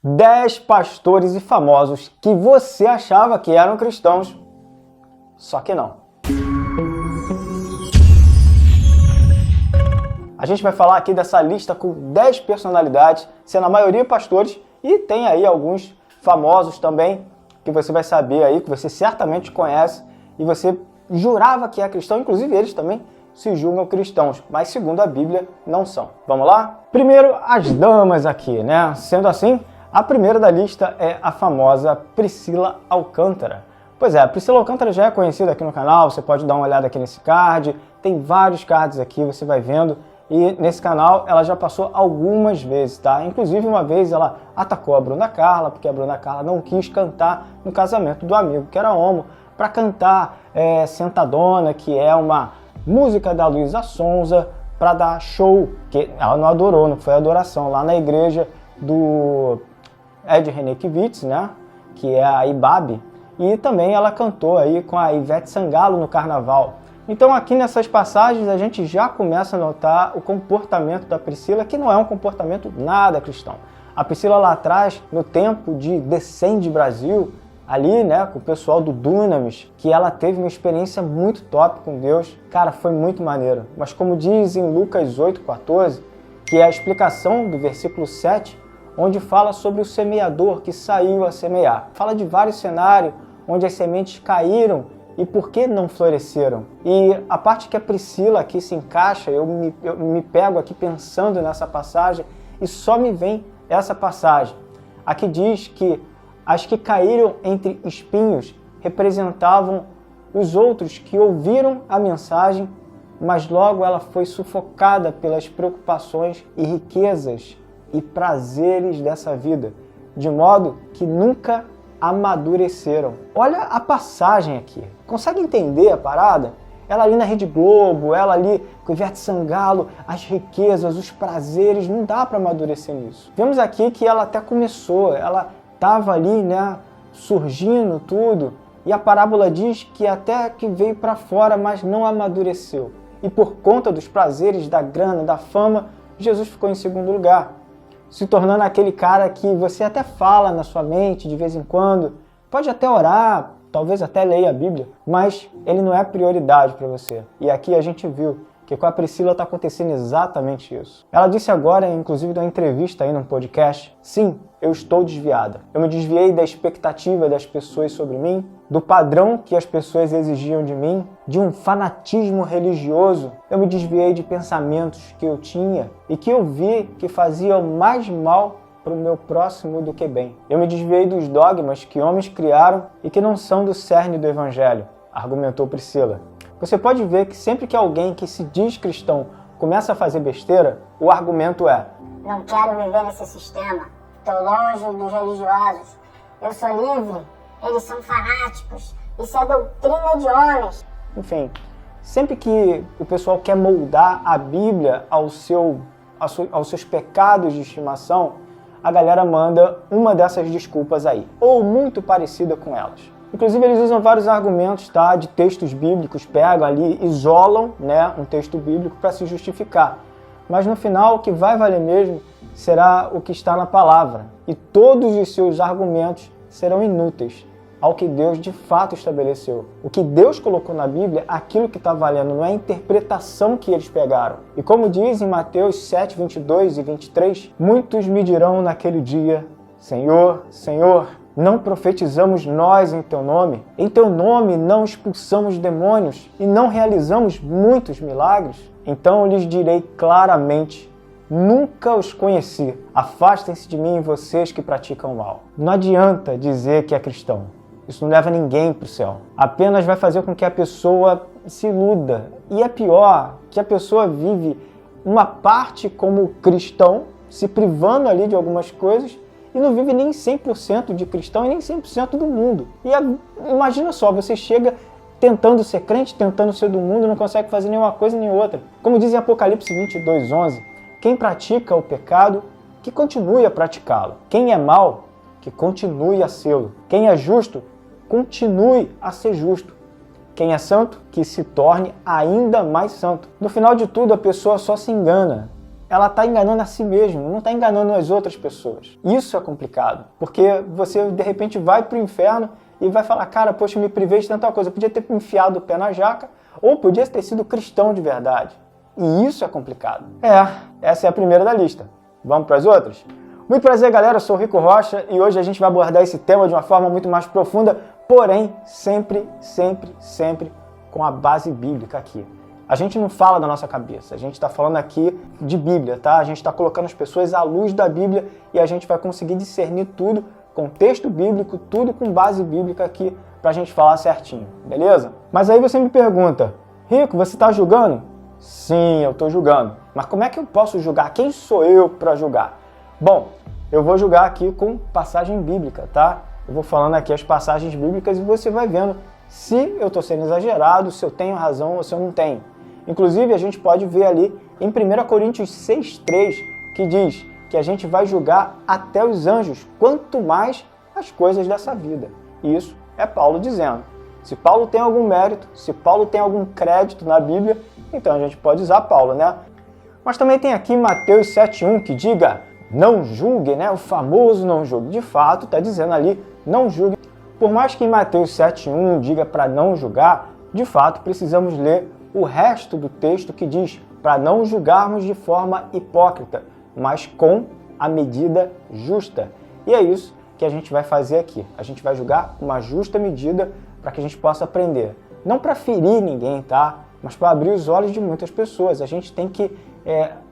10 pastores e famosos que você achava que eram cristãos, só que não. A gente vai falar aqui dessa lista com 10 personalidades, sendo a maioria pastores, e tem aí alguns famosos também, que você vai saber aí, que você certamente conhece, e você jurava que é cristão, inclusive eles também se julgam cristãos, mas segundo a Bíblia não são. Vamos lá? Primeiro, as damas aqui, né? Sendo assim, a primeira da lista é a famosa Priscila Alcântara. Pois é, a Priscila Alcântara já é conhecida aqui no canal, você pode dar uma olhada aqui nesse card, tem vários cards aqui, você vai vendo, e nesse canal ela já passou algumas vezes, tá? Inclusive uma vez ela atacou a Bruna Carla, porque a Bruna Carla não quis cantar no casamento do amigo, que era homo, para cantar Sentadona, que é uma música da Luísa Sonza, para dar show, que ela não adorou, não foi adoração, lá na igreja do Ed Renekiewicz, né? Que é a Ibabe, e também ela cantou aí com a Ivete Sangalo no carnaval. Então aqui nessas passagens a gente já começa a notar o comportamento da Priscila, que não é um comportamento nada cristão. A Priscila lá atrás, no tempo de Descende Brasil, ali, né, com o pessoal do Dunamis, que ela teve uma experiência muito top com Deus. Cara, foi muito maneiro. Mas como diz em Lucas 8,14, que é a explicação do versículo 7, onde fala sobre o semeador que saiu a semear. Fala de vários cenários onde as sementes caíram e por que não floresceram. E a parte que a Priscila aqui se encaixa, eu me pego aqui pensando nessa passagem e só me vem essa passagem. Aqui diz que as que caíram entre espinhos representavam os outros que ouviram a mensagem, mas logo ela foi sufocada pelas preocupações e riquezas e prazeres dessa vida, de modo que nunca amadureceram. Olha a passagem aqui. Consegue entender a parada? Ela ali na Rede Globo, ela ali com Ivete Sangalo, as riquezas, os prazeres, não dá para amadurecer nisso. Vemos aqui que ela até começou, ela estava ali, né, surgindo tudo, e a parábola diz que até que veio para fora, mas não amadureceu. E por conta dos prazeres, da grana, da fama, Jesus ficou em segundo lugar, se tornando aquele cara que você até fala na sua mente de vez em quando, pode até orar, talvez até leia a Bíblia, mas ele não é prioridade para você. E aqui a gente viu que com a Priscila está acontecendo exatamente isso. Ela disse agora, inclusive numa entrevista aí num podcast, sim, eu estou desviada. Eu me desviei da expectativa das pessoas sobre mim, do padrão que as pessoas exigiam de mim, de um fanatismo religioso. Eu me desviei de pensamentos que eu tinha e que eu vi que faziam mais mal para o meu próximo do que bem. Eu me desviei dos dogmas que homens criaram e que não são do cerne do Evangelho, argumentou Priscila. Você pode ver que sempre que alguém que se diz cristão começa a fazer besteira, o argumento é: não quero viver nesse sistema, estou longe dos religiosos, eu sou livre, eles são fanáticos, isso é doutrina de homens. Enfim, sempre que o pessoal quer moldar a Bíblia aos seus pecados de estimação, a galera manda uma dessas desculpas aí, ou muito parecida com elas. Inclusive eles usam vários argumentos, tá, de textos bíblicos, pegam ali, isolam, né, um texto bíblico para se justificar. Mas no final o que vai valer mesmo será o que está na palavra. E todos os seus argumentos serão inúteis ao que Deus de fato estabeleceu. O que Deus colocou na Bíblia, aquilo que está valendo, não é a interpretação que eles pegaram. E como diz em Mateus 7, 22 e 23, muitos me dirão naquele dia: Senhor, Senhor, não profetizamos nós em Teu nome? Em Teu nome não expulsamos demônios e não realizamos muitos milagres? Então eu lhes direi claramente: nunca os conheci. Afastem-se de mim, vocês que praticam o mal. Não adianta dizer que é cristão. Isso não leva ninguém para o céu. Apenas vai fazer com que a pessoa se iluda. E é pior, que a pessoa vive uma parte como cristão, se privando ali de algumas coisas, e não vive nem 100% de cristão e nem 100% do mundo. E imagina só, você chega tentando ser crente, tentando ser do mundo, não consegue fazer nenhuma coisa nem outra. Como diz em Apocalipse 22:11, quem pratica o pecado, que continue a praticá-lo. Quem é mau, que continue a sê-lo. Quem é justo, continue a ser justo. Quem é santo, que se torne ainda mais santo. No final de tudo, a pessoa só se engana. ela está enganando a si mesma, não está enganando as outras pessoas. Isso é complicado, porque você de repente vai para o inferno e vai falar, cara, poxa, me privei de tanta coisa, eu podia ter enfiado o pé na jaca, ou podia ter sido cristão de verdade. E isso é complicado. Essa é a primeira da lista. Vamos para as outras? Muito prazer, galera, eu sou o Rico Rocha e hoje a gente vai abordar esse tema de uma forma muito mais profunda, porém, sempre com a base bíblica aqui. A gente não fala da nossa cabeça, a gente está falando aqui de Bíblia, tá? A gente está colocando as pessoas à luz da Bíblia e a gente vai conseguir discernir tudo com texto bíblico, tudo com base bíblica aqui pra gente falar certinho, beleza? Mas aí você me pergunta, Rico, você está julgando? Sim, eu estou julgando. Mas como é que eu posso julgar? Quem sou eu para julgar? Bom, eu vou julgar aqui com passagem bíblica, tá? Eu vou falando aqui as passagens bíblicas e você vai vendo se eu estou sendo exagerado, se eu tenho razão ou se eu não tenho. Inclusive, a gente pode ver ali em 1 Coríntios 6,3, que diz que a gente vai julgar até os anjos, quanto mais as coisas dessa vida. Isso é Paulo dizendo. Se Paulo tem algum mérito, se Paulo tem algum crédito na Bíblia, então a gente pode usar Paulo, né? Mas também tem aqui Mateus 7,1 que diga, não julgue, né? O famoso não julgue. De fato, está dizendo ali, não julgue. Por mais que em Mateus 7,1 diga para não julgar, de fato precisamos ler o resto do texto que diz para não julgarmos de forma hipócrita, mas com a medida justa. E é isso que a gente vai fazer aqui. A gente vai julgar uma justa medida para que a gente possa aprender. Não para ferir ninguém, tá? Mas para abrir os olhos de muitas pessoas. A gente tem que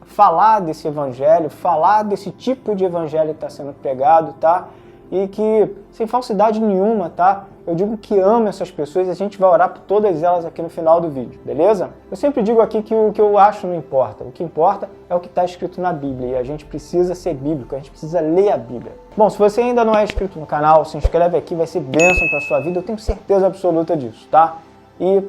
falar desse evangelho, falar desse tipo de evangelho que está sendo pregado, tá? E que, sem falsidade nenhuma, tá? Eu digo que amo essas pessoas e a gente vai orar por todas elas aqui no final do vídeo, beleza? Eu sempre digo aqui que o que eu acho não importa. O que importa é o que está escrito na Bíblia e a gente precisa ser bíblico, a gente precisa ler a Bíblia. Bom, se você ainda não é inscrito no canal, se inscreve aqui, vai ser bênção para sua vida, eu tenho certeza absoluta disso, tá? E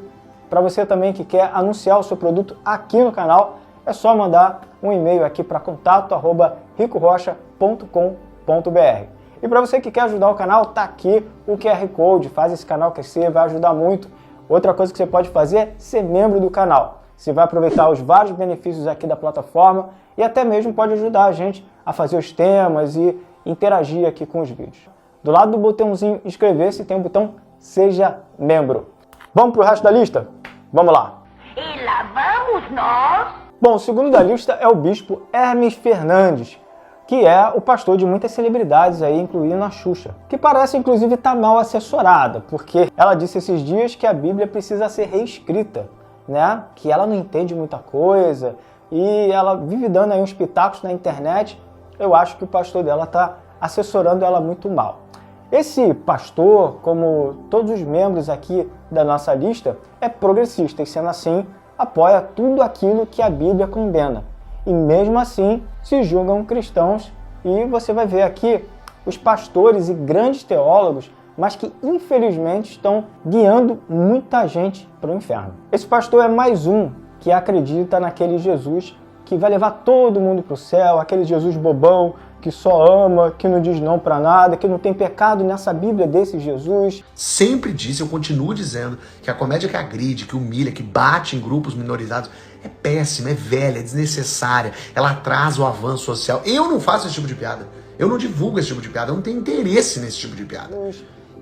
para você também que quer anunciar o seu produto aqui no canal, é só mandar um e-mail aqui para contato@ricorocha.com.br. E para você que quer ajudar o canal, tá aqui o QR Code, faz esse canal crescer, vai ajudar muito. Outra coisa que você pode fazer é ser membro do canal. Você vai aproveitar os vários benefícios aqui da plataforma e até mesmo pode ajudar a gente a fazer os temas e interagir aqui com os vídeos. Do lado do botãozinho inscrever-se tem o botão Seja Membro. Vamos para o resto da lista? Vamos lá! E lá vamos nós! Bom, o segundo da lista é o bispo Hermes Fernandes, que é o pastor de muitas celebridades aí, incluindo a Xuxa, que parece inclusive estar mal assessorada, porque ela disse esses dias que a Bíblia precisa ser reescrita, né? Que ela não entende muita coisa e ela vive dando aí uns pitacos na internet. Eu acho que o pastor dela está assessorando ela muito mal. Esse pastor, como todos os membros aqui da nossa lista, é progressista e, sendo assim, apoia tudo aquilo que a Bíblia condena. E mesmo assim se julgam cristãos e você vai ver aqui os pastores e grandes teólogos, mas que infelizmente estão guiando muita gente para o inferno. Esse pastor é mais um que acredita naquele Jesus que vai levar todo mundo para o céu, aquele Jesus bobão que só ama, que não diz não para nada, que não tem pecado nessa Bíblia desse Jesus. Sempre disse, eu continuo dizendo, que a comédia que agride, que humilha, que bate em grupos minorizados é péssima, é velha, é desnecessária, ela atrasa o avanço social. Eu não faço esse tipo de piada, eu não divulgo esse tipo de piada, eu não tenho interesse nesse tipo de piada.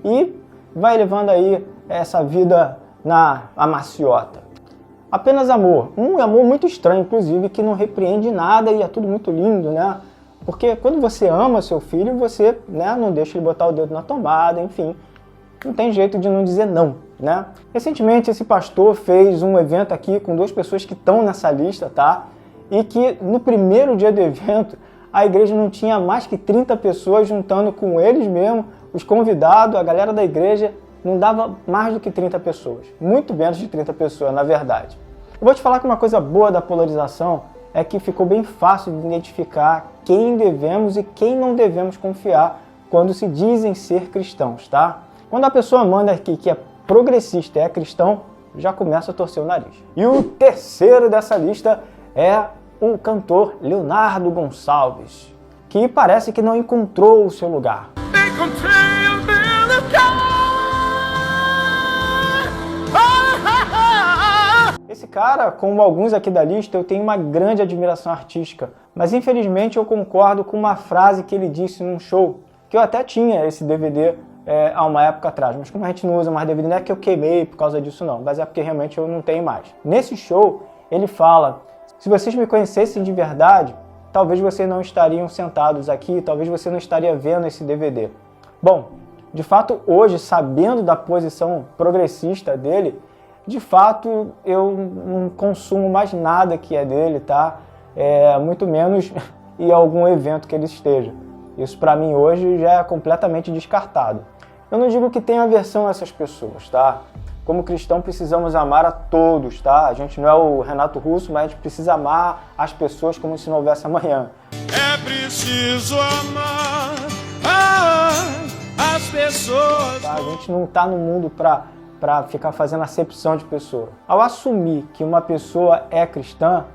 E vai levando aí essa vida na maciota. Apenas amor, um amor muito estranho, inclusive, que não repreende nada e é tudo muito lindo, né? Porque quando você ama seu filho, você, né, não deixa ele botar o dedo na tomada, enfim, não tem jeito de não dizer não, né? Recentemente esse pastor fez um evento aqui com duas pessoas que estão nessa lista, tá? E que no primeiro dia do evento, a igreja não tinha mais que 30 pessoas juntando com eles mesmo, os convidados, a galera da igreja, não dava mais do que 30 pessoas. Muito menos de 30 pessoas, na verdade. Eu vou te falar que uma coisa boa da polarização é que ficou bem fácil de identificar quem devemos e quem não devemos confiar quando se dizem ser cristãos, tá? Quando a pessoa manda aqui que é progressista e é cristão, já começa a torcer o nariz. E o terceiro dessa lista é o cantor Leonardo Gonçalves, que parece que não encontrou o seu lugar. Esse cara, como alguns aqui da lista, eu tenho uma grande admiração artística, mas infelizmente eu concordo com uma frase que ele disse num show, que eu até tinha esse DVD há uma época atrás, mas como a gente não usa mais DVD, não é que eu queimei por causa disso não, mas é porque realmente eu não tenho mais. Nesse show, ele fala, se vocês me conhecessem de verdade, talvez vocês não estariam sentados aqui, talvez você não estaria vendo esse DVD. Bom, de fato, hoje, sabendo da posição progressista dele, de fato, eu não consumo mais nada que é dele, tá? Muito menos em algum evento que ele esteja. Isso para mim hoje já é completamente descartado. Eu não digo que tenha aversão a essas pessoas, tá? Como cristão precisamos amar a todos, tá? A gente não é o Renato Russo, mas a gente precisa amar as pessoas como se não houvesse amanhã. É preciso amar as pessoas. Tá? A gente não tá no mundo para ficar fazendo acepção de pessoa. Ao assumir que uma pessoa é cristã,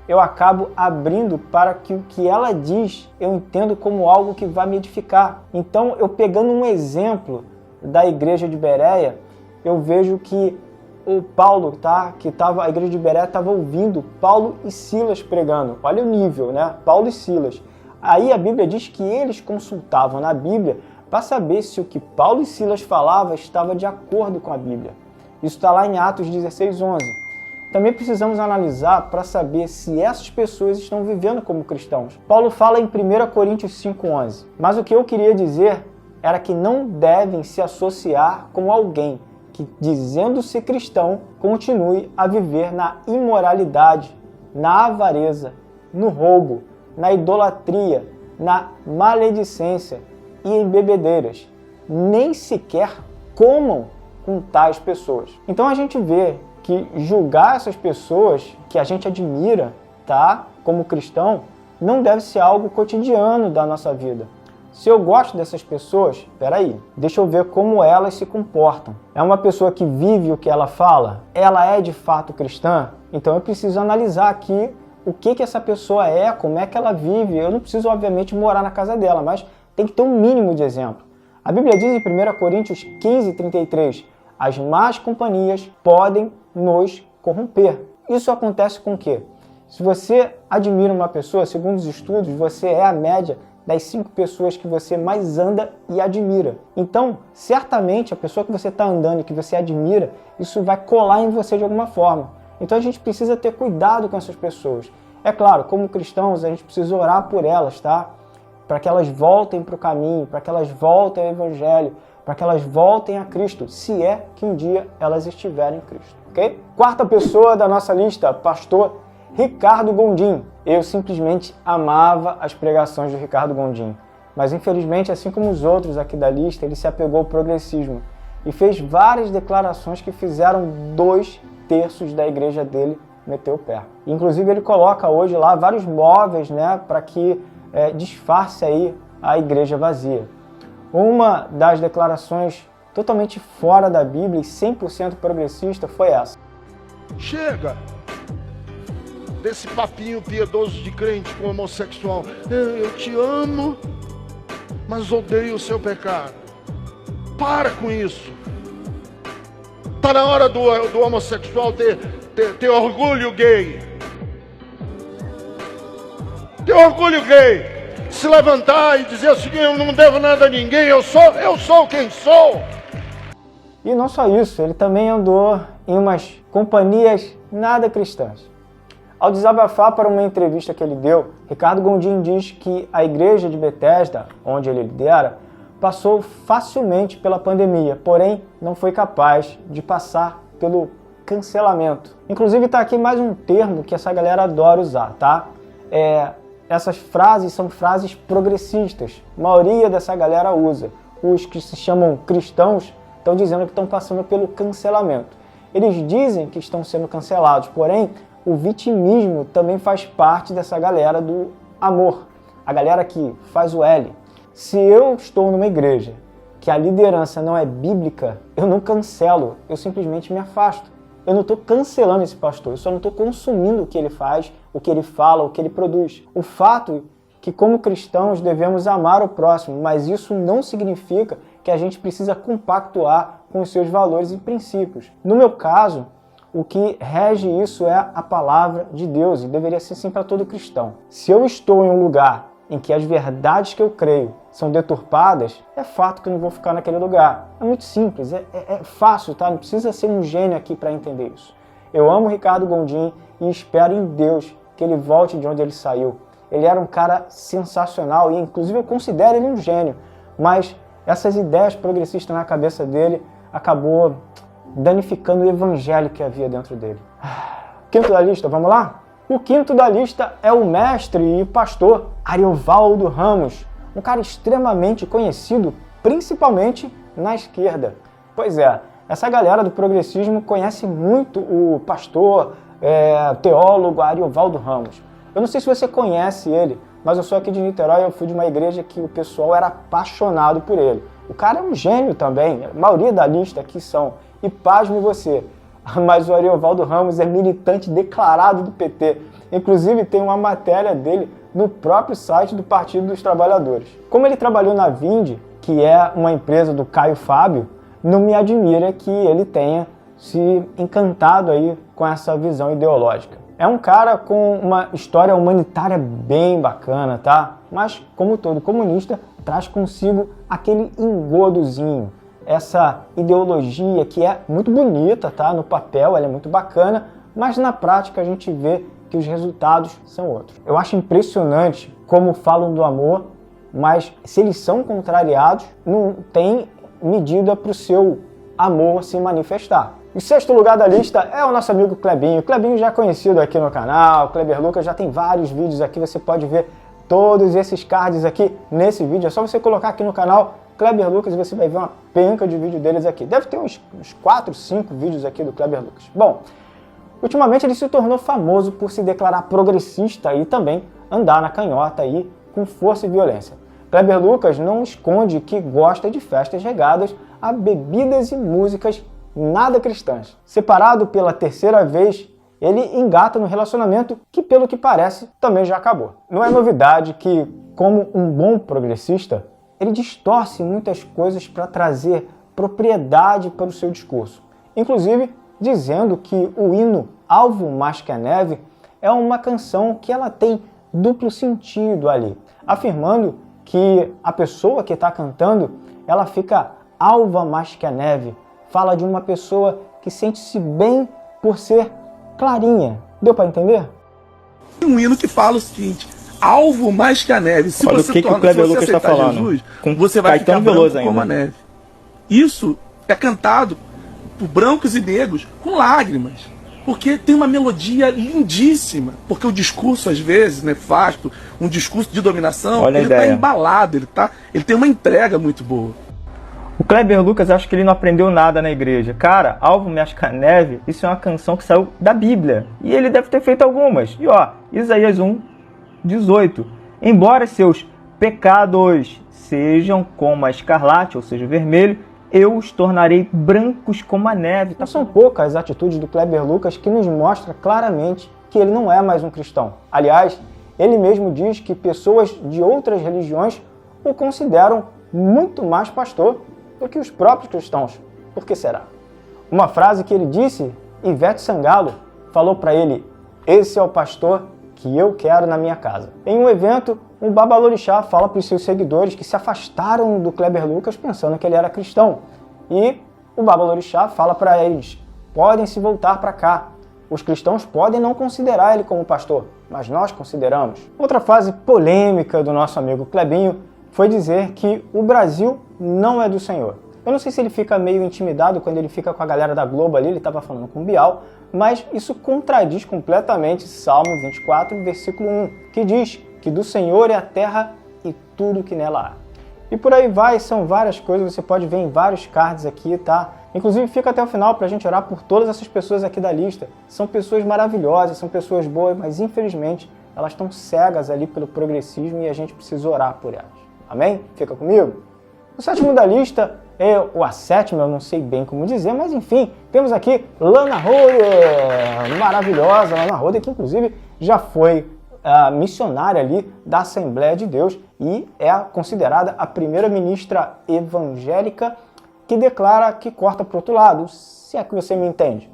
eu acabo abrindo para que o que ela diz eu entendo como algo que vai me edificar. Então, eu pegando um exemplo da igreja de Bereia, eu vejo que o Paulo, tá? A igreja de Bereia estava ouvindo Paulo e Silas pregando. Olha o nível, né? Paulo e Silas. Aí a Bíblia diz que eles consultavam na Bíblia para saber se o que Paulo e Silas falavam estava de acordo com a Bíblia. Isso está lá em Atos 16:11. Também precisamos analisar para saber se essas pessoas estão vivendo como cristãos. Paulo fala em 1 Coríntios 5:11. Mas o que eu queria dizer era que não devem se associar com alguém que, dizendo-se cristão, continue a viver na imoralidade, na avareza, no roubo, na idolatria, na maledicência e em bebedeiras. Nem sequer comam com tais pessoas. Então a gente vê que julgar essas pessoas que a gente admira, tá, como cristão, não deve ser algo cotidiano da nossa vida. Se eu gosto dessas pessoas, peraí, deixa eu ver como elas se comportam. É uma pessoa que vive o que ela fala? Ela é de fato cristã? Então eu preciso analisar aqui o que essa pessoa é, como é que ela vive. Eu não preciso, obviamente, morar na casa dela, mas tem que ter um mínimo de exemplo. A Bíblia diz em 1 Coríntios 15:33, as más companhias podem nos corromper. Isso acontece com o quê? Se você admira uma pessoa, segundo os estudos, você é a média das 5 pessoas que você mais anda e admira. Então, certamente, a pessoa que você está andando e que você admira, isso vai colar em você de alguma forma. Então, a gente precisa ter cuidado com essas pessoas. É claro, como cristãos, a gente precisa orar por elas, tá? Para que elas voltem para o caminho, para que elas voltem ao Evangelho, para que elas voltem a Cristo, se é que um dia elas estiverem em Cristo, ok? Quarta pessoa da nossa lista, pastor Ricardo Gondim. Eu simplesmente amava as pregações de Ricardo Gondim, mas infelizmente, assim como os outros aqui da lista, ele se apegou ao progressismo e fez várias declarações que fizeram 2/3 da igreja dele meter o pé. Inclusive ele coloca hoje lá vários móveis, né, para que disfarce aí a igreja vazia. Uma das declarações totalmente fora da Bíblia e 100% progressista foi essa. Chega desse papinho piedoso de crente com homossexual. Eu te amo, mas odeio o seu pecado. Para com isso. Está na hora do homossexual ter orgulho gay. Ter orgulho gay. Se levantar e dizer o seguinte, eu não devo nada a ninguém, eu sou quem sou. E não só isso, ele também andou em umas companhias nada cristãs. Ao desabafar para uma entrevista que ele deu, Ricardo Gondim diz que a igreja de Betesda, onde ele lidera, passou facilmente pela pandemia, porém não foi capaz de passar pelo cancelamento. Inclusive está aqui mais um termo que essa galera adora usar, tá? Essas frases são frases progressistas. A maioria dessa galera usa. Os que se chamam cristãos estão dizendo que estão passando pelo cancelamento. Eles dizem que estão sendo cancelados, porém o vitimismo também faz parte dessa galera do amor. A galera que faz o L. Se eu estou numa igreja que a liderança não é bíblica, eu não cancelo, eu simplesmente me afasto. Eu não estou cancelando esse pastor, eu só não estou consumindo o que ele faz, o que ele fala, o que ele produz. O fato é que como cristãos devemos amar o próximo, mas isso não significa que a gente precisa compactuar com os seus valores e princípios. No meu caso, o que rege isso é a palavra de Deus, e deveria ser assim para todo cristão. Se eu estou em um lugar em que as verdades que eu creio são deturpadas, é fato que eu não vou ficar naquele lugar. É muito simples, é fácil, tá? Não precisa ser um gênio aqui para entender isso. Eu amo o Ricardo Gondim e espero em Deus que ele volte de onde ele saiu. Ele era um cara sensacional e, inclusive, eu considero ele um gênio, mas essas ideias progressistas na cabeça dele acabou danificando o evangelho que havia dentro dele. Quinto da lista, vamos lá? O quinto da lista é o mestre e pastor Ariovaldo Ramos, um cara extremamente conhecido, principalmente na esquerda. Pois é, essa galera do progressismo conhece muito o pastor, teólogo Ariovaldo Ramos. Eu não sei se você conhece ele, mas eu sou aqui de Niterói, eu fui de uma igreja que o pessoal era apaixonado por ele. O cara é um gênio também, a maioria da lista aqui são. E pasme você, mas o Ariovaldo Ramos é militante declarado do PT. Inclusive tem uma matéria dele no próprio site do Partido dos Trabalhadores. Como ele trabalhou na Vindi, que é uma empresa do Caio Fábio, não me admira que ele tenha se encantado aí com essa visão ideológica. É um cara com uma história humanitária bem bacana, tá? Mas, como todo comunista, traz consigo aquele engodozinho, essa ideologia que é muito bonita, tá? No papel ela é muito bacana, mas na prática a gente vê que os resultados são outros. Eu acho impressionante como falam do amor, mas se eles são contrariados, não tem medida para o seu amor se manifestar. Em sexto lugar da lista é o nosso amigo Clebinho. Clebinho já é conhecido aqui no canal, Kleber Lucas já tem vários vídeos aqui, você pode ver todos esses cards aqui nesse vídeo. É só você colocar aqui no canal Kleber Lucas e você vai ver uma penca de vídeo deles aqui. Deve ter uns 4, 5 vídeos aqui do Kleber Lucas. Bom, ultimamente ele se tornou famoso por se declarar progressista e também andar na canhota aí com força e violência. Kleber Lucas não esconde que gosta de festas regadas a bebidas e músicas nada cristãs. Separado pela terceira vez, ele engata no relacionamento que, pelo que parece, também já acabou. Não é novidade que, como um bom progressista, ele distorce muitas coisas para trazer propriedade para o seu discurso. Inclusive, dizendo que o hino Alvo Mais Que a Neve é uma canção que ela tem duplo sentido ali, afirmando que a pessoa que está cantando, ela fica alva mais que a neve. Fala de uma pessoa que sente-se bem por ser clarinha. Deu para entender? Tem um hino que fala o seguinte: alvo mais que a neve. Se olha você o que o Kleber Lucas está falando. Jesus, com você vai Caetano ficar Veloso branco como a ainda. neve. Isso é cantado por brancos e negros com lágrimas. Porque tem uma melodia lindíssima. Porque o discurso, às vezes, nefasto, um discurso de dominação, olha, ele está embalado, ele tem uma entrega muito boa. O Kleber Lucas, acho que ele não aprendeu nada na igreja. Cara, Alvo Mais Que a Neve, isso é uma canção que saiu da Bíblia. E ele deve ter feito algumas. E ó, Isaías 1:18. Embora seus pecados sejam como a escarlate, ou seja, vermelho, eu os tornarei brancos como a neve. Não são poucas as atitudes do Kleber Lucas que nos mostra claramente que ele não é mais um cristão. Aliás, ele mesmo diz que pessoas de outras religiões o consideram muito mais pastor do que os próprios cristãos. Por que será? Uma frase que ele disse, Ivete Sangalo falou para ele: esse é o pastor que eu quero na minha casa. Em um evento, um babalorixá fala para os seus seguidores que se afastaram do Kleber Lucas pensando que ele era cristão. E o babalorixá fala para eles: podem se voltar para cá. Os cristãos podem não considerar ele como pastor, mas nós consideramos. Outra frase polêmica do nosso amigo Clebinho foi dizer que o Brasil não é do Senhor. Eu não sei se ele fica meio intimidado quando ele fica com a galera da Globo ali, ele estava falando com o Bial, mas isso contradiz completamente Salmo 24, versículo 1, que diz que do Senhor é a terra e tudo que nela há. E por aí vai, são várias coisas, você pode ver em vários cards aqui, tá? Inclusive fica até o final para a gente orar por todas essas pessoas aqui da lista. São pessoas maravilhosas, são pessoas boas, mas infelizmente elas estão cegas ali pelo progressismo e a gente precisa orar por elas. Amém? Fica comigo? O sétimo da lista, ou a sétima, eu não sei bem como dizer, mas enfim, temos aqui Lana Rhoder, maravilhosa Lana Rhoder, que inclusive já foi missionária ali da Assembleia de Deus e é considerada a primeira ministra evangélica que declara que corta para o outro lado, se é que você me entende.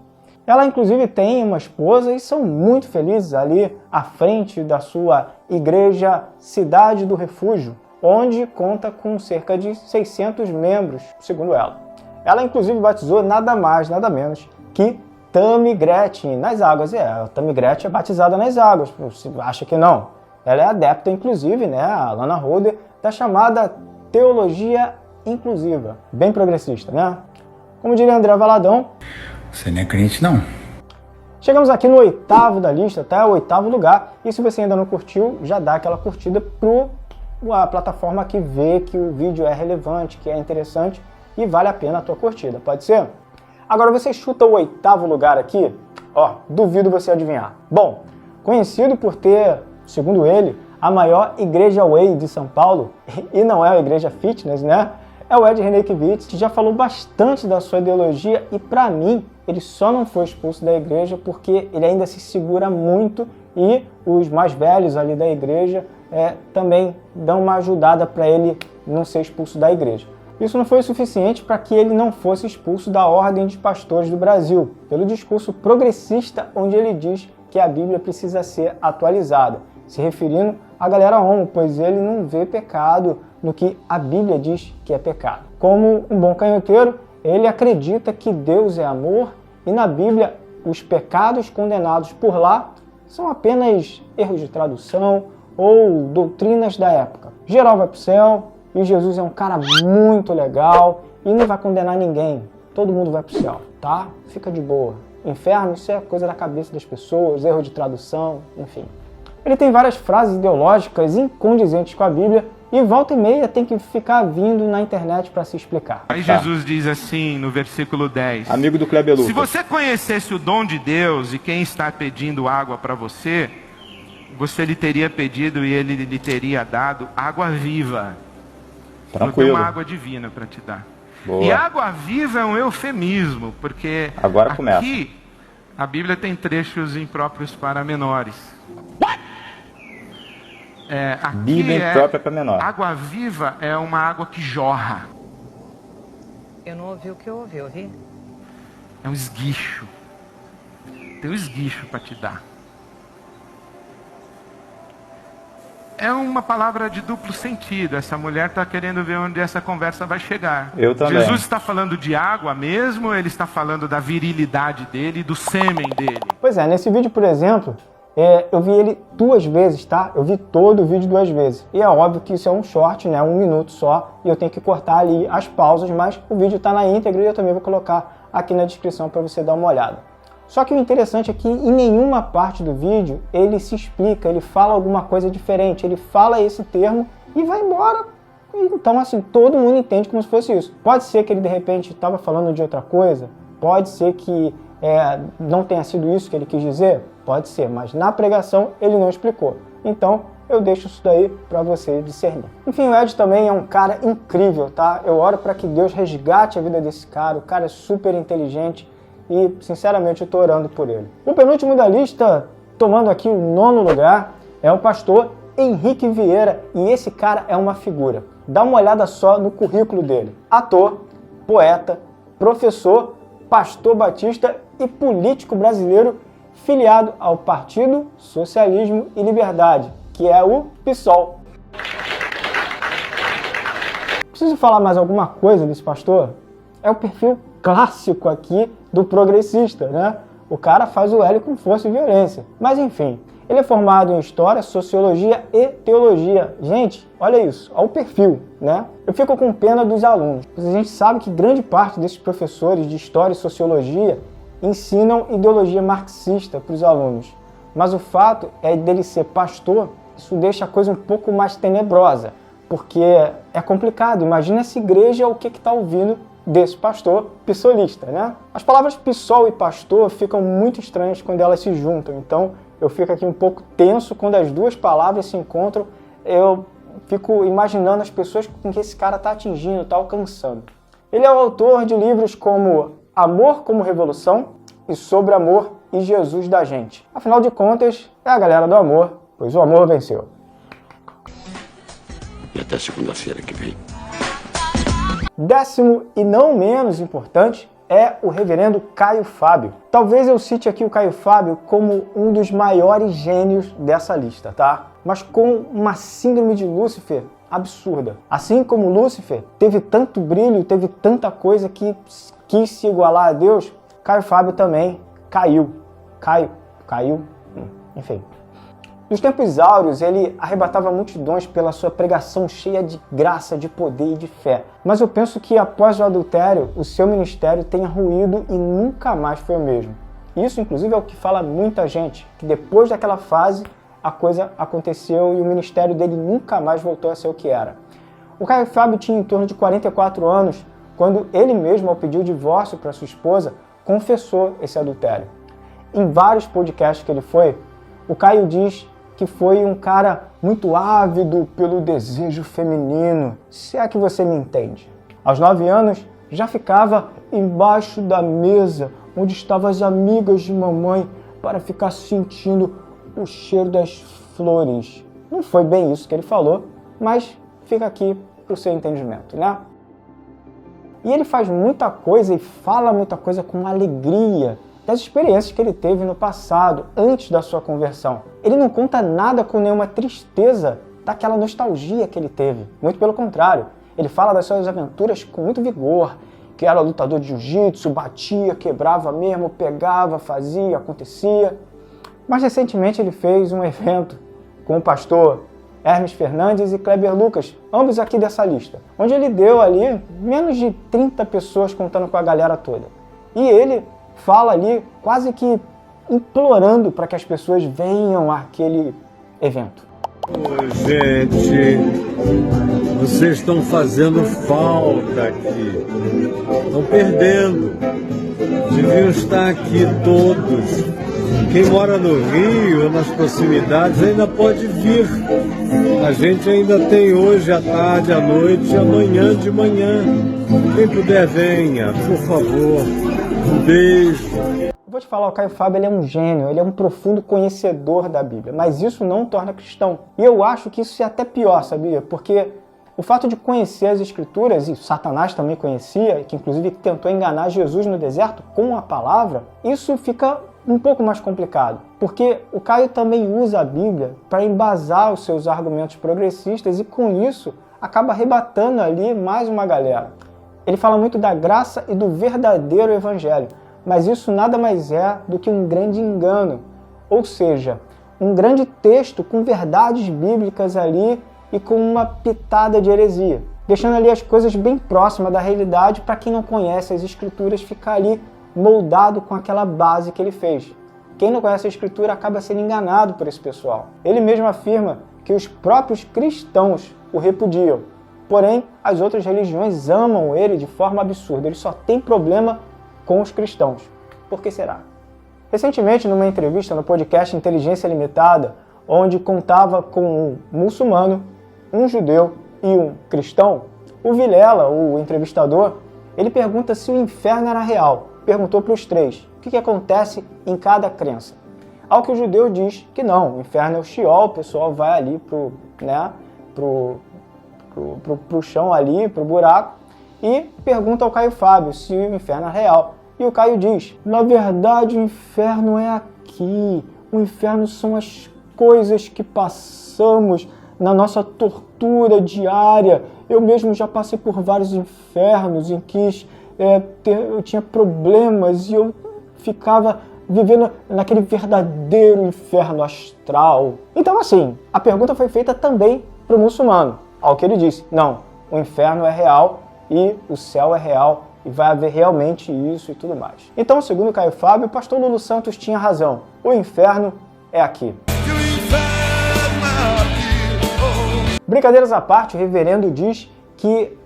Ela inclusive tem uma esposa e são muito felizes ali à frente da sua igreja Cidade do Refúgio, onde conta com cerca de 600 membros, segundo ela. Ela inclusive batizou nada mais, nada menos que Tammy Gretchen nas águas. A Tammy Gretchen é batizada nas águas, você acha que não? Ela é adepta, inclusive, né, a Lana Holder, da chamada teologia inclusiva, bem progressista, né? Como diria André Valadão, você não é crente, não. Chegamos aqui no 8º da lista, tá? O 8º lugar. E se você ainda não curtiu, já dá aquela curtida para a plataforma que vê que o vídeo é relevante, que é interessante e vale a pena a tua curtida, pode ser? Agora você chuta o 8º lugar aqui, ó, duvido você adivinhar. Bom, conhecido por ter, segundo ele, a maior igreja Way de São Paulo, e não é a igreja fitness, né? É o Ed Renekiewicz, que já falou bastante da sua ideologia e, para mim, ele só não foi expulso da igreja porque ele ainda se segura muito e os mais velhos ali da igreja também dão uma ajudada para ele não ser expulso da igreja. Isso não foi o suficiente para que ele não fosse expulso da Ordem de Pastores do Brasil, pelo discurso progressista onde ele diz que a Bíblia precisa ser atualizada, se referindo à galera homo, pois ele não vê pecado no que a Bíblia diz que é pecado. Como um bom canhoteiro, ele acredita que Deus é amor e na Bíblia os pecados condenados por lá são apenas erros de tradução ou doutrinas da época. Geral vai para o céu e Jesus é um cara muito legal e não vai condenar ninguém. Todo mundo vai para o céu, tá? Fica de boa. Inferno, isso é coisa da cabeça das pessoas, erro de tradução, enfim. Ele tem várias frases ideológicas incondizentes com a Bíblia e volta e meia tem que ficar vindo na internet para se explicar. Aí Jesus diz assim no versículo 10. Amigo do Kleber Lucas. Se você conhecesse o dom de Deus e quem está pedindo água para você, você lhe teria pedido e ele lhe teria dado água viva. Tranquilo. Eu tenho uma água divina para te dar. Boa. E água viva é um eufemismo, porque agora começa. Aqui a Bíblia tem trechos impróprios para menores. Bíblia imprópria para menor. Água viva é uma água que jorra. Eu não ouvi o que eu ouvi. É um esguicho. Tem um esguicho para te dar. É uma palavra de duplo sentido. Essa mulher está querendo ver onde essa conversa vai chegar. Eu também. Jesus está falando de água mesmo, ou ele está falando da virilidade dele, do sêmen dele? Pois é, nesse vídeo, por exemplo, eu vi ele 2 vezes, tá? Eu vi todo o vídeo 2 vezes. E é óbvio que isso é um short, né? 1 minuto só. E eu tenho que cortar ali as pausas, mas o vídeo está na íntegra e eu também vou colocar aqui na descrição para você dar uma olhada. Só que o interessante é que em nenhuma parte do vídeo ele se explica, ele fala alguma coisa diferente, ele fala esse termo e vai embora. Então, assim, todo mundo entende como se fosse isso. Pode ser que ele, de repente, estava falando de outra coisa, pode ser que não tenha sido isso que ele quis dizer, pode ser, mas na pregação ele não explicou. Então, eu deixo isso daí para você discernir. Enfim, o Ed também é um cara incrível, tá? Eu oro para que Deus resgate a vida desse cara, o cara é super inteligente, e, sinceramente, eu estou orando por ele. O penúltimo da lista, tomando aqui o 9º lugar, é o pastor Henrique Vieira. E esse cara é uma figura. Dá uma olhada só no currículo dele. Ator, poeta, professor, pastor batista e político brasileiro filiado ao Partido Socialismo e Liberdade, que é o PSOL. Preciso falar mais alguma coisa desse pastor? É o perfil clássico aqui do progressista, né? O cara faz o L com força e violência. Mas enfim, ele é formado em História, Sociologia e Teologia. Gente, olha isso, olha o perfil, né? Eu fico com pena dos alunos. A gente sabe que grande parte desses professores de História e Sociologia ensinam ideologia marxista para os alunos. Mas o fato é dele ser pastor, isso deixa a coisa um pouco mais tenebrosa, porque é complicado. Imagina essa igreja, o que está ouvindo desse pastor pissolista, né? As palavras pissol e pastor ficam muito estranhas quando elas se juntam, então eu fico aqui um pouco tenso quando as duas palavras se encontram, eu fico imaginando as pessoas com que esse cara está atingindo, está alcançando. Ele é o autor de livros como Amor como Revolução e Sobre Amor e Jesus da Gente. Afinal de contas, é a galera do amor, pois o amor venceu. E até segunda-feira que vem. 10º e não menos importante é o reverendo Caio Fábio. Talvez eu cite aqui o Caio Fábio como um dos maiores gênios dessa lista, tá? Mas com uma síndrome de Lúcifer absurda. Assim como Lúcifer teve tanto brilho, teve tanta coisa que quis se igualar a Deus, Caio Fábio também caiu. Caiu, enfim. Nos tempos áureos, ele arrebatava multidões pela sua pregação cheia de graça, de poder e de fé. Mas eu penso que após o adultério, o seu ministério tenha ruído e nunca mais foi o mesmo. Isso, inclusive, é o que fala muita gente, que depois daquela fase, a coisa aconteceu e o ministério dele nunca mais voltou a ser o que era. O Caio Fábio tinha em torno de 44 anos, quando ele mesmo, ao pedir o divórcio para sua esposa, confessou esse adultério. Em vários podcasts que ele foi, o Caio diz que foi um cara muito ávido pelo desejo feminino, se é que você me entende. Aos 9 anos, já ficava embaixo da mesa onde estavam as amigas de mamãe para ficar sentindo o cheiro das flores. Não foi bem isso que ele falou, mas fica aqui para o seu entendimento, né? E ele faz muita coisa e fala muita coisa com alegria das experiências que ele teve no passado, antes da sua conversão. Ele não conta nada com nenhuma tristeza daquela nostalgia que ele teve. Muito pelo contrário, ele fala das suas aventuras com muito vigor, que era lutador de jiu-jitsu, batia, quebrava mesmo, pegava, fazia, acontecia. Mas recentemente ele fez um evento com o pastor Hermes Fernandes e Kleber Lucas, ambos aqui dessa lista, onde ele deu ali menos de 30 pessoas contando com a galera toda. E ele fala ali quase que implorando para que as pessoas venham àquele evento. Gente, vocês estão fazendo falta aqui, estão perdendo, deviam estar aqui todos. Quem mora no Rio ou nas proximidades ainda pode vir. A gente ainda tem hoje à tarde, à noite e amanhã de manhã. Quem puder, venha, por favor. Um beijo. Vou te falar, o Caio Fábio ele é um gênio, ele é um profundo conhecedor da Bíblia, mas isso não o torna cristão. E eu acho que isso é até pior, sabia? Porque o fato de conhecer as Escrituras, e Satanás também conhecia, que inclusive tentou enganar Jesus no deserto com a palavra, isso fica um pouco mais complicado, porque o Caio também usa a Bíblia para embasar os seus argumentos progressistas e com isso acaba arrebatando ali mais uma galera. Ele fala muito da graça e do verdadeiro evangelho, mas isso nada mais é do que um grande engano, ou seja, um grande texto com verdades bíblicas ali e com uma pitada de heresia, deixando ali as coisas bem próximas da realidade para quem não conhece as Escrituras ficar ali moldado com aquela base que ele fez. Quem não conhece a Escritura acaba sendo enganado por esse pessoal. Ele mesmo afirma que os próprios cristãos o repudiam, porém as outras religiões amam ele de forma absurda. Ele só tem problema com os cristãos. Por que será? Recentemente, numa entrevista no podcast Inteligência Limitada, onde contava com um muçulmano, um judeu e um cristão, o Vilela, o entrevistador, ele pergunta se o inferno era real. Perguntou para os três o que acontece em cada crença. Ao que o judeu diz que não, o inferno é o Sheol, o pessoal vai ali pro chão ali, pro buraco, e pergunta ao Caio Fábio se o inferno é real. E o Caio diz, na verdade o inferno é aqui, o inferno são as coisas que passamos na nossa tortura diária. Eu mesmo já passei por vários infernos em que eu tinha problemas e eu ficava vivendo naquele verdadeiro inferno astral. Então assim, a pergunta foi feita também para o muçulmano, ao que ele disse, não, o inferno é real e o céu é real e vai haver realmente isso e tudo mais. Então, segundo Caio Fábio, o pastor Lulu Santos tinha razão, o inferno é aqui. Brincadeiras à parte, o reverendo diz que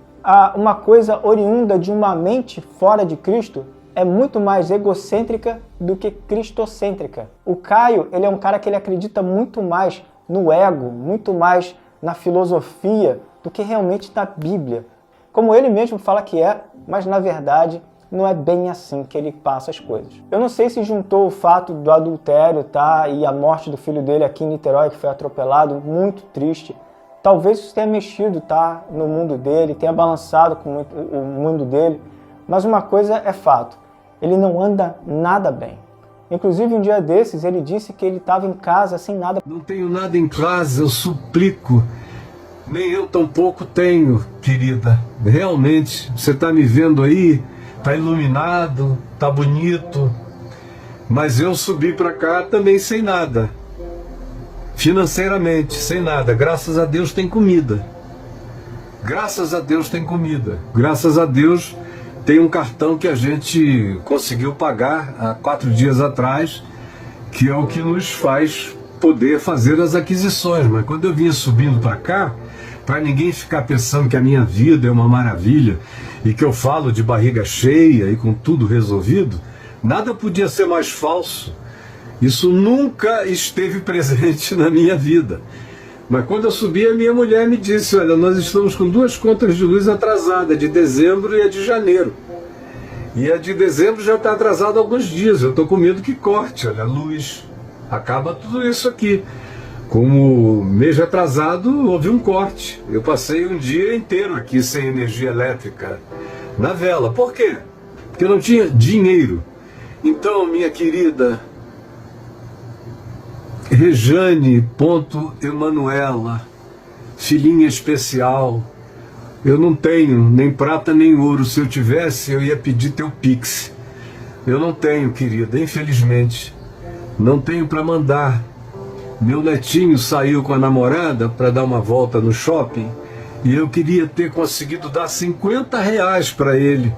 uma coisa oriunda de uma mente fora de Cristo é muito mais egocêntrica do que cristocêntrica. O Caio, ele é um cara que ele acredita muito mais no ego, muito mais na filosofia do que realmente na Bíblia. Como ele mesmo fala que é, mas na verdade não é bem assim que ele passa as coisas. Eu não sei se juntou o fato do adultério, tá, e a morte do filho dele aqui em Niterói, que foi atropelado, muito triste. Talvez isso tenha mexido, tá, no mundo dele, tenha balançado com o mundo dele, Mas uma coisa é fato, ele não anda nada bem. Inclusive, um dia desses, ele disse que ele estava em casa sem nada. Não tenho nada em casa, eu suplico. Nem eu tampouco tenho, querida. Realmente, você está me vendo aí, está iluminado, está bonito. Mas eu subi para cá também sem nada. Financeiramente, sem nada. Graças a Deus tem comida. Graças a Deus tem comida. Graças a Deus tem um cartão que a gente conseguiu pagar há 4 dias atrás, que é o que nos faz poder fazer as aquisições. Mas quando eu vinha subindo para cá, para ninguém ficar pensando que a minha vida é uma maravilha e que eu falo de barriga cheia e com tudo resolvido, nada podia ser mais falso. Isso nunca esteve presente na minha vida. Mas quando eu subi, a minha mulher me disse: olha, nós estamos com 2 contas de luz atrasadas, de dezembro e a de janeiro. E a de dezembro já está atrasada há alguns dias, eu estou com medo que corte, olha, a luz. Acaba tudo isso aqui. Como mês atrasado, houve um corte. Eu passei um dia inteiro aqui sem energia elétrica, na vela. Por quê? Porque eu não tinha dinheiro. Então, minha querida Rejane.Emanuela, filhinha especial, eu não tenho nem prata nem ouro. Se eu tivesse, eu ia pedir teu Pix. Eu não tenho, querida, infelizmente. Não tenho para mandar. Meu netinho saiu com a namorada para dar uma volta no shopping e eu queria ter conseguido dar R$50 para ele,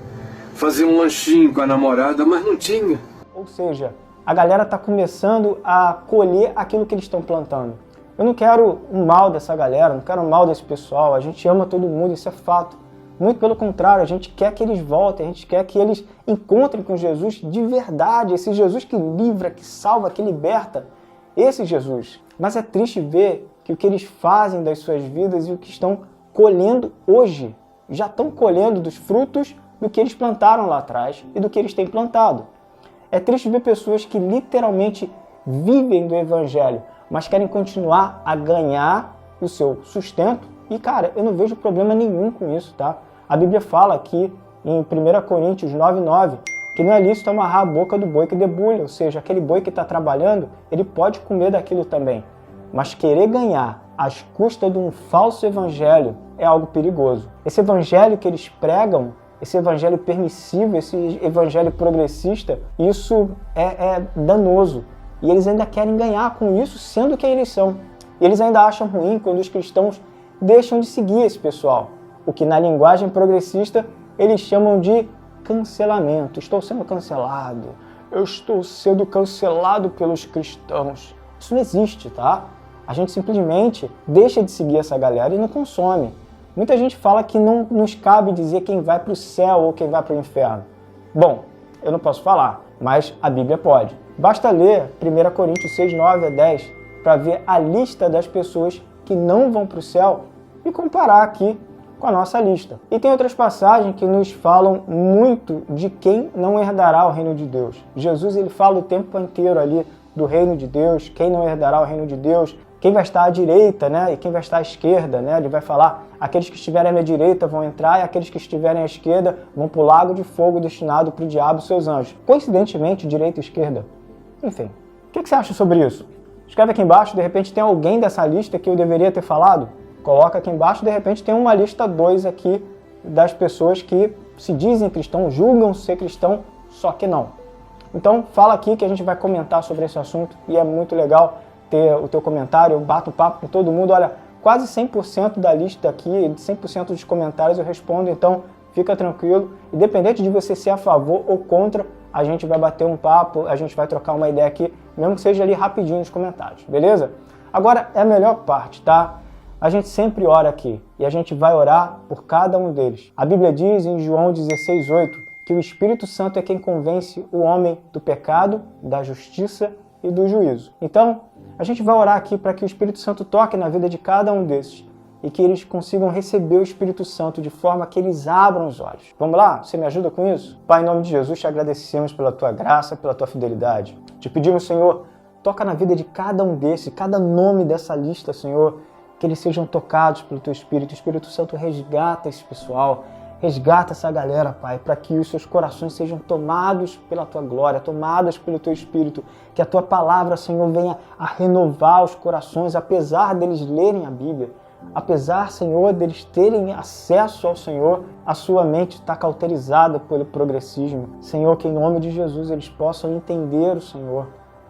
fazer um lanchinho com a namorada, mas não tinha. Ou seja, a galera está começando a colher aquilo que eles estão plantando. Eu não quero o mal dessa galera, não quero o mal desse pessoal, a gente ama todo mundo, isso é fato. Muito pelo contrário, a gente quer que eles voltem, a gente quer que eles encontrem com Jesus de verdade, esse Jesus que livra, que salva, que liberta, esse Jesus. Mas é triste ver que o que eles fazem das suas vidas e o que estão colhendo hoje, já estão colhendo dos frutos do que eles plantaram lá atrás e do que eles têm plantado. É triste ver pessoas que literalmente vivem do Evangelho, mas querem continuar a ganhar o seu sustento. E, cara, eu não vejo problema nenhum com isso, tá? A Bíblia fala aqui em 1 Coríntios 9:9 que não é lícito amarrar a boca do boi que debulha, ou seja, aquele boi que está trabalhando, ele pode comer daquilo também. Mas querer ganhar às custas de um falso evangelho é algo perigoso. Esse evangelho que eles pregam, esse evangelho permissivo, esse evangelho progressista, isso é danoso. E eles ainda querem ganhar com isso, sendo quem eles são. E eles ainda acham ruim quando os cristãos deixam de seguir esse pessoal. O que na linguagem progressista eles chamam de cancelamento. Estou sendo cancelado. Eu estou sendo cancelado pelos cristãos. Isso não existe, tá? A gente simplesmente deixa de seguir essa galera e não consome. Muita gente fala que não nos cabe dizer quem vai para o céu ou quem vai para o inferno. Bom, eu não posso falar, mas a Bíblia pode. Basta ler 1 Coríntios 6:9-10 para ver a lista das pessoas que não vão para o céu e comparar aqui com a nossa lista. E tem outras passagens que nos falam muito de quem não herdará o reino de Deus. Jesus, ele fala o tempo inteiro ali do reino de Deus, quem não herdará o reino de Deus, quem vai estar à direita, né, e quem vai estar à esquerda, né? Ele vai falar, aqueles que estiverem à minha direita vão entrar e aqueles que estiverem à esquerda vão para o lago de fogo destinado para o diabo e seus anjos. Coincidentemente, direita e esquerda. Enfim, o que você acha sobre isso? Escreve aqui embaixo, de repente tem alguém dessa lista que eu deveria ter falado? Coloca aqui embaixo, de repente tem uma lista 2 aqui das pessoas que se dizem cristão, julgam ser cristão, só que não. Então fala aqui que a gente vai comentar sobre esse assunto e é muito legal ter o teu comentário, eu bato papo com todo mundo, olha, quase 100% da lista aqui, 100% dos comentários eu respondo, então fica tranquilo, independente de você ser a favor ou contra, a gente vai bater um papo, a gente vai trocar uma ideia aqui, mesmo que seja ali rapidinho nos comentários, beleza? Agora é a melhor parte, tá? A gente sempre ora aqui e a gente vai orar por cada um deles. A Bíblia diz em João 16:8 que o Espírito Santo é quem convence o homem do pecado, da justiça e do juízo. Então, a gente vai orar aqui para que o Espírito Santo toque na vida de cada um desses e que eles consigam receber o Espírito Santo de forma que eles abram os olhos. Vamos lá? Você me ajuda com isso? Pai, em nome de Jesus, te agradecemos pela tua graça, pela tua fidelidade. Te pedimos, Senhor, toca na vida de cada um desses, cada nome dessa lista, Senhor, que eles sejam tocados pelo teu Espírito. O Espírito Santo resgata esse pessoal, Resgata essa galera, Pai, para que os seus corações sejam tomados pela Tua glória, tomados pelo Teu Espírito, que a Tua palavra, Senhor, venha a renovar os corações, apesar deles lerem a Bíblia, apesar, Senhor, deles terem acesso ao Senhor, a sua mente está cauterizada pelo progressismo. Senhor, que em nome de Jesus eles possam entender o Senhor.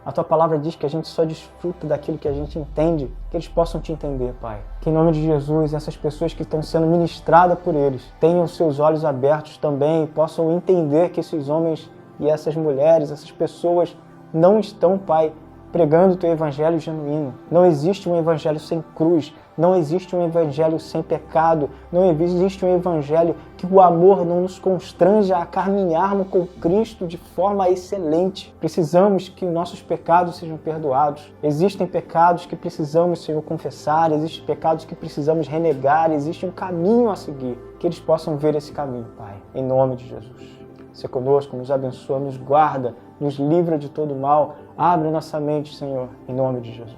A Tua palavra diz que a gente só desfruta daquilo que a gente entende, que eles possam Te entender, Pai. Que em nome de Jesus, essas pessoas que estão sendo ministradas por eles, tenham os seus olhos abertos também, possam entender que esses homens e essas mulheres, essas pessoas não estão, Pai, pregando o Teu evangelho genuíno. Não existe um evangelho sem cruz, não existe um evangelho sem pecado, não existe um evangelho que o amor não nos constranja a caminharmos com Cristo de forma excelente. Precisamos que nossos pecados sejam perdoados. Existem pecados que precisamos, Senhor, confessar, existem pecados que precisamos renegar, existe um caminho a seguir, que eles possam ver esse caminho, Pai, em nome de Jesus. Se conosco, nos abençoa, nos guarda, nos livra de todo mal. Abre nossa mente, Senhor, em nome de Jesus.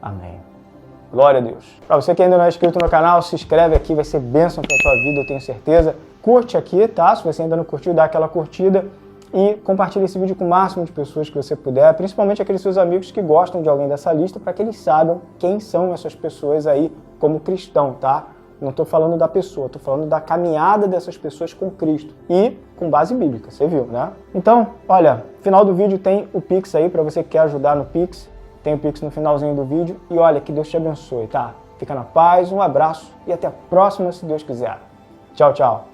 Amém. Glória a Deus. Para você que ainda não é inscrito no canal, se inscreve aqui, vai ser bênção para a tua vida, eu tenho certeza. Curte aqui, tá? Se você ainda não curtiu, dá aquela curtida e compartilha esse vídeo com o máximo de pessoas que você puder, principalmente aqueles seus amigos que gostam de alguém dessa lista, para que eles saibam quem são essas pessoas aí como cristão, tá? Não estou falando da pessoa, estou falando da caminhada dessas pessoas com Cristo e com base bíblica, você viu, né? Então, olha, no final do vídeo tem o Pix aí, para você que quer ajudar no Pix, tem o Pix no finalzinho do vídeo e olha, que Deus te abençoe, tá? Fica na paz, um abraço e até a próxima, se Deus quiser. Tchau, tchau.